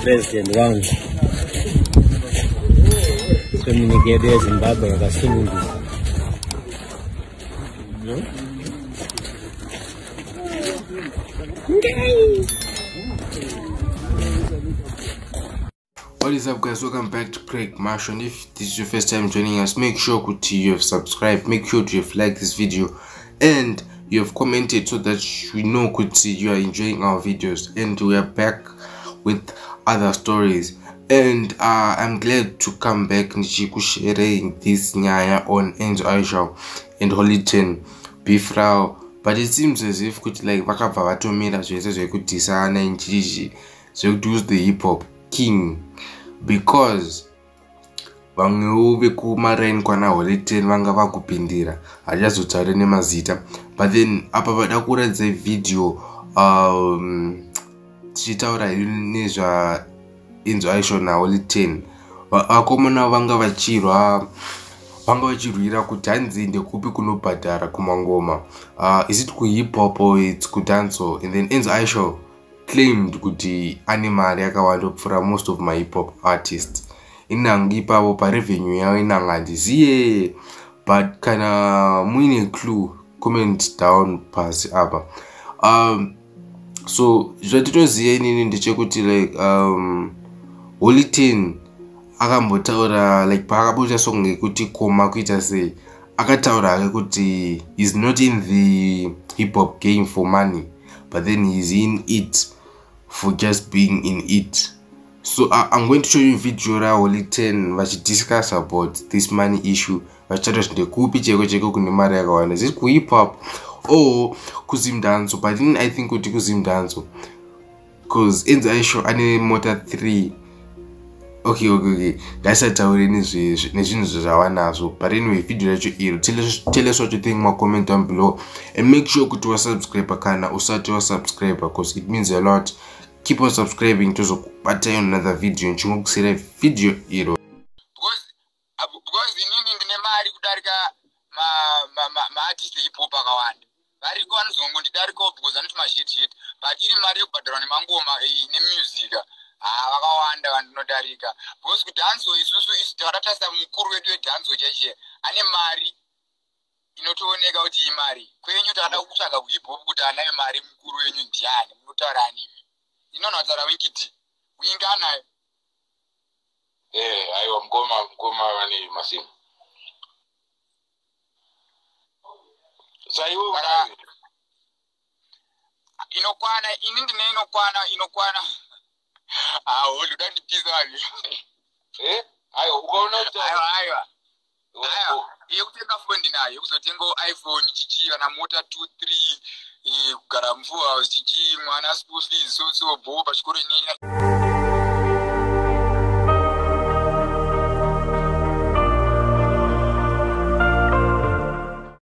president wangu semunyika yedu yeZimbabwe yakasununguka. What is up, guys? Welcome back to Craig Marshall. If this is your first time joining us, make sure you have subscribed, make sure you have liked this video and you have commented so that we know you are enjoying our videos. And we are back with other stories, and I'm glad to come back and sharing this nyaya on Enzo Aisha and Hollyton Bifrau. But it seems as if like vakabva vatomira zvese zvekudhisana inchichi zvekuti the hip hop king, because vamwewo vekumaraini kwana Hollyton vanga vakupindira hachazotaure nemazita. But then apa vada kuratidza video tichitaura nezva Enzo Aisha naHollyton. Vakomana vanga vachirwira kuti hanzi ndekupi kunobhadhara kumangoma, is it kuhip hop or it's kudanso. And then Enzo Aisha claimed kuti ane mari yakawanda kupfuura most of my hip hop artists. Inanga ipapo parevenue yavo inanga handiziye, but kana muine clue comment down pasi apa. So zvatitoziva inini ndechekuti like Hollyton akambotaura like paakabuda song yekuti koma kuita sei, akataura hake kuti he's not in the hip hop game for money, but then he's in it for just being in it. So I'm going to show you video ra Hollyton vachidiscuss about this money issue. Vachitaura ndekupi cheko kune mari yakawanda, is it ku hip hop or kuzimdanso. But then I think kuti kuzimdanso, because Enzo Aisha ane mota 3. Okay, guys, ataure nezvinhu zvawanazvo. But anyway, video yacho iro, tell us what you think in my comment down below, and make sure kuti wasubscribe kana usati wasubscribe, because it means a lot. Keep on subscribing to zokubata another video nchimokusira video iro, because inini ndine mari kudarika ma artist hip hop akawanda. Variko vanozongondidarikawo because anoti mazhit, but iri mari yekubhadharwa nemangoma nemusic vakawanda vandinodarika. Because kudhanso isusu taratasa mukuru wedu wedhanso cheche ane mari inotooneka kuti imari kwenyu taada kutsvaga kuhip hop kuti anaye mari mukuru wenyu ndiani, munotaura animi inonataura winkiti winganayo aiwa mgoma vane masimu saiwo inokwana ini ndine inokwana hold udandipizani aiwa ukaona kuti aiwa yekutenga phone ndinayo, yekuzotenga iPhone chichi kana mota 2-3 kugara mfuwa chichi mwana school fees so bo pachikoro inini.